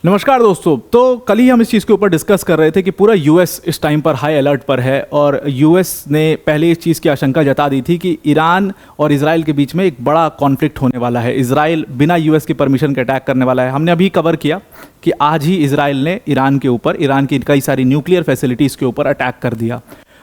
नमस्कार दोस्तों। तो कल ही हम इस चीज़ के ऊपर डिस्कस कर रहे थे कि पूरा यूएस इस टाइम पर हाई अलर्ट पर है और यूएस ने पहले इस चीज़ की आशंका जता दी थी कि ईरान और इजराइल के बीच में एक बड़ा कॉन्फ्लिक्ट होने वाला है। इजराइल बिना यूएस की परमिशन के अटैक करने वाला है। हमने अभी कवर किया कि आज ही इजराइल ने ईरान के ऊपर, ईरान की कई सारी न्यूक्लियर फैसिलिटीज़ के ऊपर अटैक कर दिया।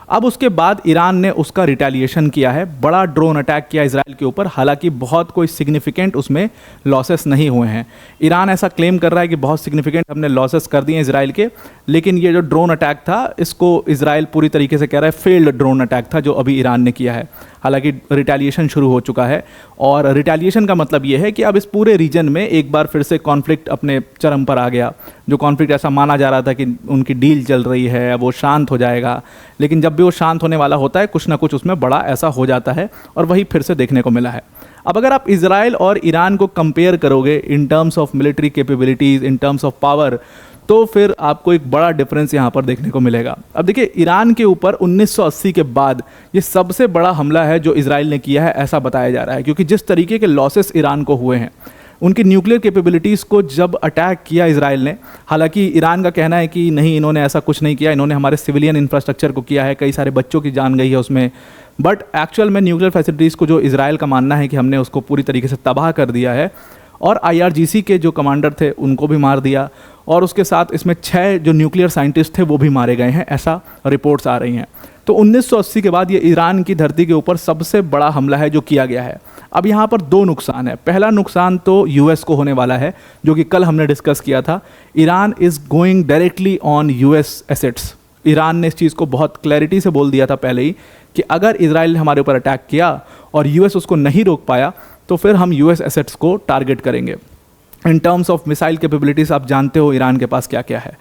अब उसके बाद ईरान ने उसका रिटेलिएशन किया है, बड़ा ड्रोन अटैक किया इजराइल के ऊपर। हालांकि बहुत कोई सिग्निफिकेंट उसमें लॉसेस नहीं हुए हैं। ईरान ऐसा क्लेम कर रहा है कि बहुत सिग्निफिकेंट हमने लॉसेस कर दिए इजराइल के, लेकिन ये जो ड्रोन अटैक था इसको इजराइल पूरी तरीके से कह रहा है फेल्ड ड्रोन अटैक था जो अभी ईरान ने किया है। हालांकि रिटेलिएशन शुरू हो चुका है और रिटेलिएशन का मतलब ये है कि अब इस पूरे रीजन में एक बार फिर से कॉन्फ्लिक्ट अपने चरम पर आ गया। जो कॉन्फ्लिक्ट ऐसा माना जा रहा था कि उनकी डील चल रही है, वो शांत हो जाएगा, लेकिन जब भी वो शांत होने वाला होता है कुछ ना कुछ उसमें बड़ा ऐसा हो जाता है और वही फिर से देखने को मिला है। अब अगर आप इजराइल और ईरान को कंपेयर करोगे इन terms of military capabilities, in terms of power, तो फिर आपको एक बड़ा डिफरेंस यहाँ पर देखने को मिलेगा। अब देखिए, ईरान के ऊपर 1980 के बाद ये सबसे बड़ा हमला है जो इजराइल ने किया है, ऐसा बताया जा रहा है। क्योंकि जिस तरीके के लॉसेस ईरान को हुए हैं, उनकी न्यूक्लियर कैपेबिलिटीज़ को जब अटैक किया इजराइल ने, हालांकि ईरान का कहना है कि नहीं, इन्होंने ऐसा कुछ नहीं किया, इन्होंने हमारे सिविलियन इंफ्रास्ट्रक्चर को किया है, कई सारे बच्चों की जान गई है उसमें। बट एक्चुअल में न्यूक्लियर फैसिलिटीज़ को जो इजराइल का मानना है कि हमने उसको पूरी तरीके से तबाह कर दिया है और IRGC के जो कमांडर थे उनको भी मार दिया और उसके साथ इसमें 6 जो न्यूक्लियर साइंटिस्ट थे वो भी मारे गए हैं, ऐसा रिपोर्ट्स आ रही हैं। तो 1980 के बाद ये ईरान की धरती के ऊपर सबसे बड़ा हमला है जो किया गया है। अब यहाँ पर 2 नुकसान है। पहला नुकसान तो यूएस को होने वाला है, जो कि कल हमने डिस्कस किया था। Iran is going directly on US assets. Iran ने इस चीज़ को बहुत क्लैरिटी से बोल दिया था पहले ही कि अगर इजराइल ने हमारे ऊपर अटैक किया और यूएस उसको नहीं रोक पाया तो फिर हम यूएस एसेट्स को टारगेट करेंगे। इन टर्म्स ऑफ मिसाइल कैपेबिलिटीज़ आप जानते हो ईरान के पास क्या क्या है।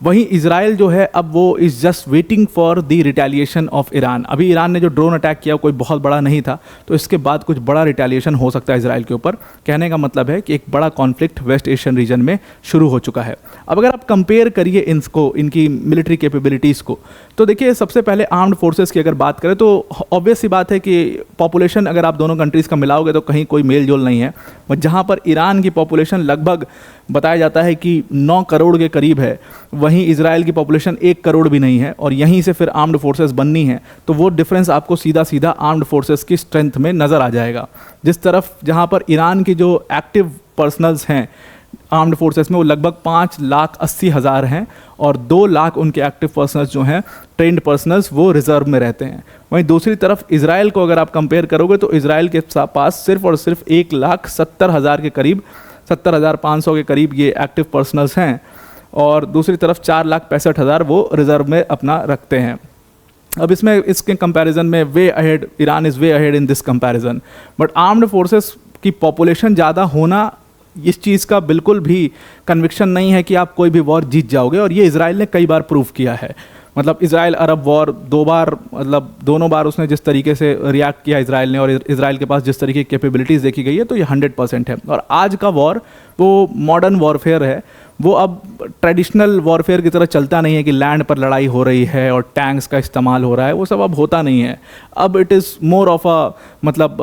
वहीं इजराइल जो है अब वो is just waiting for the retaliation of Iran. अभी ईरान ने जो ड्रोन अटैक किया कोई बहुत बड़ा नहीं था, तो इसके बाद कुछ बड़ा रिटेलिएशन हो सकता है इजराइल के ऊपर। कहने का मतलब है कि एक बड़ा कॉन्फ्लिक्ट वेस्ट एशियन रीजन में शुरू हो चुका है। अब अगर आप कंपेयर करिए इनको, इनकी मिलिट्री कैपेबिलिटीज़ को, तो देखिए सबसे पहले आर्म्ड फोर्सेस की अगर बात करें तो ऑब्वियस सी बात है कि पॉपुलेशन अगर आप दोनों कंट्रीज़ का मिलाओगे तो कहीं कोई मेल जोल नहीं है। बट जहाँ पर ईरान की पॉपुलेशन लगभग बताया जाता है कि 9 करोड़ के करीब है, वहीं इजराइल की पॉपुलेशन 1 करोड़ भी नहीं है और यहीं से फिर आर्म्ड फोर्सेस बननी है, तो वो डिफरेंस आपको सीधा सीधा आर्म्ड फोर्सेस की स्ट्रेंथ में नज़र आ जाएगा। जिस तरफ जहाँ पर ईरान की जो एक्टिव पर्सनल्स हैं आर्म्ड फोर्सेस में वो लगभग 5,80,000 हैं और 2 लाख उनके एक्टिव पर्सनल्स जो हैं, ट्रेंड पर्सनल्स, वो रिजर्व में रहते हैं। वहीं दूसरी तरफ इजराइल को अगर आप कंपेयर करोगे तो इजराइल के पास सिर्फ और सिर्फ 1,70,000 के करीब, 70,500 के करीब ये एक्टिव पर्सनल्स हैं और दूसरी तरफ 4,65,000 वो रिजर्व में अपना रखते हैं। अब इसमें इसके कंपैरिजन में way ahead, Iran is way ahead in this comparison. But armed forces की पॉपुलेशन ज़्यादा होना इस चीज़ का बिल्कुल भी कन्विक्शन नहीं है कि आप कोई भी वॉर जीत जाओगे, और ये इजराइल ने कई बार प्रूव किया है। मतलब इजराइल अरब वॉर 2 बार, मतलब दोनों बार उसने जिस तरीके से रिएक्ट किया इजराइल ने और इजराइल के पास जिस तरीके की कैपेबिलिटीज़ देखी गई है, तो ये 100% है। और आज का वॉर वो मॉडर्न वॉरफेयर है, वो अब ट्रेडिशनल वॉरफेयर की तरह चलता नहीं है कि लैंड पर लड़ाई हो रही है और टैंक्स का इस्तेमाल हो रहा है, वो सब अब होता नहीं है। अब it is more of a, मतलब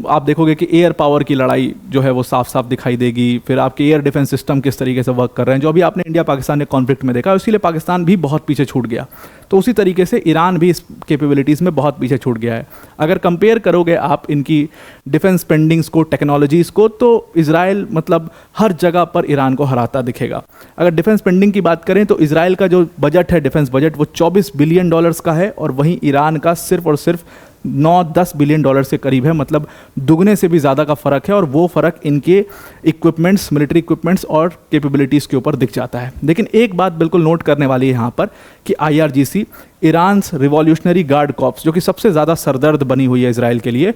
आप देखोगे कि एयर पावर की लड़ाई जो है वो साफ साफ दिखाई देगी। फिर आपके एयर डिफेंस सिस्टम किस तरीके से वर्क कर रहे हैं, जो अभी आपने इंडिया पाकिस्तान के कॉन्फ्लिक्ट में देखा, इसीलिए पाकिस्तान भी बहुत पीछे छूट गया। तो उसी तरीके से ईरान भी इस कैपेबिलिटीज़ में बहुत पीछे छूट गया है। अगर कंपेयर करोगे आप इनकी डिफेंस स्पेंडिंग्स को, टेक्नोलॉजीज़ को, तो इजराइल मतलब हर जगह पर ईरान को हराता दिखेगा। अगर डिफेंस स्पेंडिंग की बात करें तो इजराइल का जो बजट है, डिफेंस बजट, वो $24 बिलियन का है और वहीं ईरान का सिर्फ और सिर्फ 9-10 बिलियन डॉलर से करीब है। मतलब दुगने से भी ज़्यादा का फ़र्क है और वो फ़र्क इनके इक्विपमेंट्स, मिलिट्री इक्विपमेंट्स और कैपेबिलिटीज़ के ऊपर दिख जाता है। लेकिन एक बात बिल्कुल नोट करने वाली है यहाँ पर कि IRGC, Iran's revolutionary guard corps, जो कि सबसे ज़्यादा सरदर्द बनी हुई है इजराइल के लिए,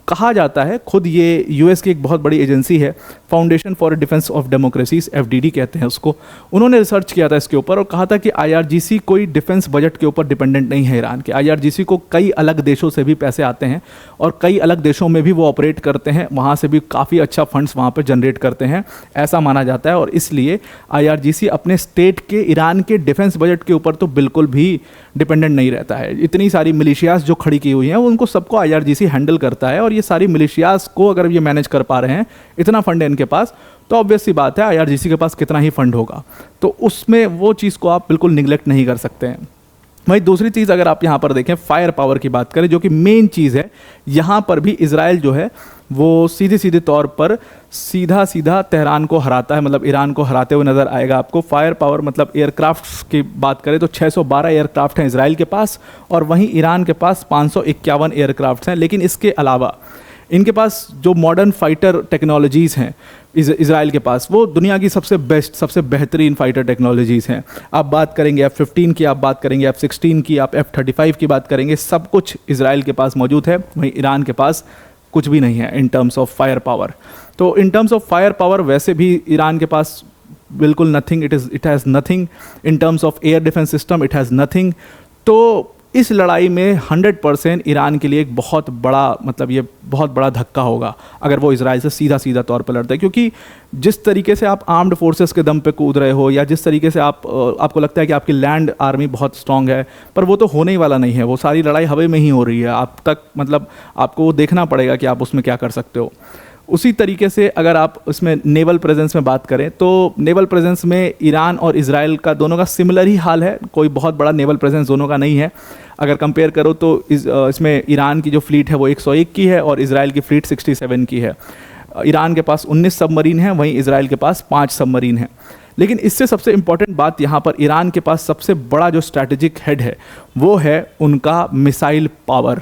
कहा जाता है, खुद ये यूएस की एक बहुत बड़ी एजेंसी है, foundation for defence of democracies, FDD कहते हैं उसको, उन्होंने रिसर्च किया था इसके ऊपर और कहा था कि IRGC कोई डिफेंस बजट के ऊपर डिपेंडेंट नहीं है ईरान के। IRGC को कई अलग देशों से भी पैसे आते हैं और कई अलग देशों में भी वो ऑपरेट करते हैं, वहाँ से भी काफ़ी अच्छा फंड्स वहाँ पर जनरेट करते हैं, ऐसा माना जाता है। और इसलिए IRGC अपने स्टेट के, ईरान के डिफेंस बजट के ऊपर तो बिल्कुल भी डिपेंडेंट नहीं रहता है। इतनी सारी मिलिशियाज जो खड़ी की हुई हैं उनको सबको आईआरजीसी हैंडल करता है, और ये सारी मिलिशियाज को अगर ये मैनेज कर पा रहे हैं, इतना फंड है इनके पास, तो ऑब्वियस सी बात है आईआरजीसी के पास कितना ही फंड होगा, तो उसमें वो चीज़ को आप बिल्कुल निगलेक्ट नहीं कर सकते हैं। वही दूसरी चीज़ अगर आप यहाँ पर देखें, फायर पावर की बात करें जो कि मेन चीज़ है, यहाँ पर भी इजराइल जो है वो सीधे सीधे तौर पर सीधा सीधा तेहरान को हराता है, मतलब ईरान को हराते हुए नज़र आएगा आपको। फायर पावर मतलब एयरक्राफ्ट्स की बात करें तो 612 एयरक्राफ्ट हैं इजराइल के पास, और वहीं ईरान के पास 551 एयरक्राफ्ट्स हैं। लेकिन इसके अलावा इनके पास जो मॉडर्न फाइटर टेक्नोलॉजीज़ हैं इजराइल के पास, वो दुनिया की सबसे बेस्ट, सबसे बेहतरीन फाइटर टेक्नोलॉजीज़ हैं। आप बात करेंगे F-15 की, आप बात करेंगे F-16 की, आप F-35 की बात करेंगे, सब कुछ इजराइल के पास मौजूद है। वहीं ईरान के पास कुछ भी नहीं है in terms of fire power. तो in terms of fire power वैसे भी ईरान के पास बिल्कुल nothing, it has nothing. In terms of air defence system it has nothing. तो इस लड़ाई में 100% ईरान के लिए एक बहुत बड़ा, मतलब ये बहुत बड़ा धक्का होगा अगर वो इजराइल से सीधा सीधा तौर पर लड़ते हैं, क्योंकि जिस तरीके से आप आर्म्ड फोर्सेस के दम पे कूद रहे हो, या जिस तरीके से आपको लगता है कि आपकी लैंड आर्मी बहुत स्ट्रांग है, पर वो तो होने ही वाला नहीं है। वो सारी लड़ाई हवा में ही हो रही है। आप तक, मतलब आपको वो देखना पड़ेगा कि आप उसमें क्या कर सकते हो। उसी तरीके से अगर आप उसमें नेवल प्रेजेंस में बात करें, तो नेवल प्रेजेंस में ईरान और इजराइल का दोनों का सिमिलर ही हाल है, कोई बहुत बड़ा नेवल प्रेजेंस दोनों का नहीं है। अगर कंपेयर करो तो इसमें ईरान की जो फ्लीट है वो 101 की है, और इजराइल की फ्लीट 67 की है। ईरान के पास 19 सबमरीन हैं, वहीं इजराइल के पास 5 सबमरीन हैं। लेकिन इससे सबसे इंपॉर्टेंट बात यहाँ पर, ईरान के पास सबसे बड़ा जो स्ट्रैटेजिक हेड है वो है उनका मिसाइल पावर।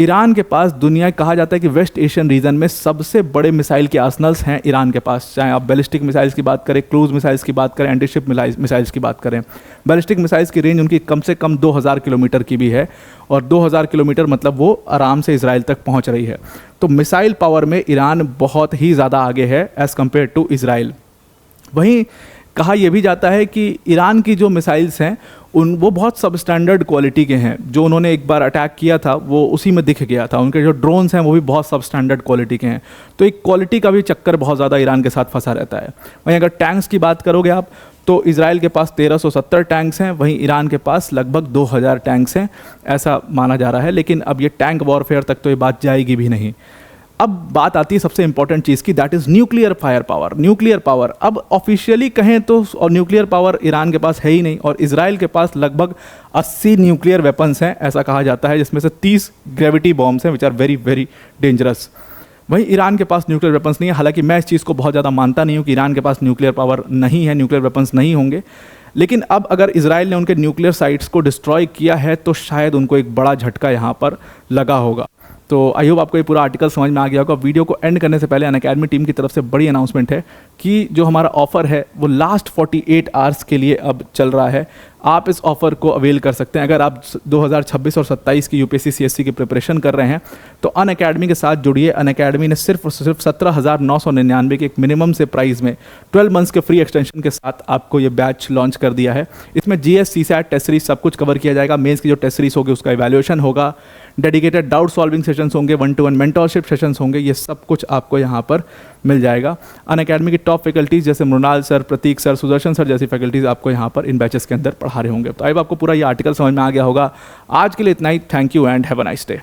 ईरान के पास दुनिया, कहा जाता है कि वेस्ट एशियन रीजन में सबसे बड़े मिसाइल के आर्सनल्स हैं ईरान के पास। चाहे आप बैलिस्टिक मिसाइल्स की बात करें, क्रूज मिसाइल्स की बात करें, एंटीशिप मिसाइल्स की बात करें। बैलिस्टिक मिसाइल्स की रेंज उनकी कम से कम 2000 किलोमीटर की भी है, और 2000 किलोमीटर मतलब वो आराम से इजराइल तक पहुंच रही है। तो मिसाइल पावर में ईरान बहुत ही ज़्यादा आगे है एज़ कम्पेयर टू इजराइल। वहीं कहा यह भी जाता है कि ईरान की जो मिसाइल्स हैं वो बहुत सब स्टैंडर्ड क्वालिटी के हैं। जो उन्होंने एक बार अटैक किया था वो उसी में दिख गया था। उनके जो ड्रोन्स हैं वो भी बहुत सब स्टैंडर्ड क्वालिटी के हैं। तो एक क्वालिटी का भी चक्कर बहुत ज़्यादा ईरान के साथ फंसा रहता है। वहीं अगर टैंक्स की बात करोगे आप, तो इजराइल के पास 1370 टैंक्स हैं, वहीं ईरान के पास लगभग 2000 टैंक्स हैं, ऐसा माना जा रहा है। लेकिन अब ये टैंक वॉरफेयर तक तो ये बात जाएगी भी नहीं। अब बात आती है सबसे इंपॉर्टेंट चीज़ की, that is nuclear fire power. Nuclear power अब ऑफिशियली कहें तो, और न्यूक्लियर पावर ईरान के पास है ही नहीं, और इजराइल के पास लगभग 80 न्यूक्लियर वेपन्स हैं, ऐसा कहा जाता है, जिसमें से 30 ग्रेविटी बॉम्ब्स हैं which are very very dangerous. वहीं ईरान के पास न्यूक्लियर वेपन्स नहीं है। हालांकि मैं इस चीज़ को बहुत ज़्यादा मानता नहीं हूँ कि ईरान के पास न्यूक्लियर पावर नहीं है, न्यूक्लियर वेपन्स नहीं होंगे। लेकिन अब अगर इजराइल ने उनके न्यूक्लियर साइट्स को डिस्ट्रॉय किया है तो शायद उनको एक बड़ा झटका यहाँ पर लगा होगा। तो आई होप आपको ये पूरा आर्टिकल समझ में आ गया होगा। वीडियो को एंड करने से पहले अनअकैडमी टीम की तरफ से बड़ी अनाउंसमेंट है कि जो हमारा ऑफ़र है वो लास्ट 48 आवर्स के लिए अब चल रहा है। आप इस ऑफ़र को अवेल कर सकते हैं। अगर आप 2026 और 27 की यूपीएससी सीएससी की प्रिपरेशन कर रहे हैं तो अनअकैडमी के साथ जुड़िए। अनअकैडमी ने सिर्फ 17,999 के एक मिनिमम से प्राइस में 12 मंथ्स के फ्री एक्सटेंशन के साथ आपको ये बैच लॉन्च कर दिया है। इसमें जीएस, सीसैट, टेस्ट सीरीज सब कुछ कवर किया जाएगा। मेंस की जो टेस्ट सीरीज होगी उसका इवैल्यूएशन होगा, डेडिकेटेड डाउट सॉल्विंग सेशंस होंगे, 1-to-1 मेंटरशिप सेशंस होंगे। ये सब कुछ आपको यहाँ पर मिल जाएगा। अनअकैडमी की टॉप फैकल्टीज़ जैसे मृणाल सर, प्रतीक सर, सुदर्शन सर जैसी फैकल्टीज़ आपको यहाँ पर इन बैचेस के अंदर पढ़ा रहे होंगे। तो अब आपको पूरा ये आर्टिकल समझ में आ गया होगा। आज के लिए इतना ही। Thank you and have a nice day.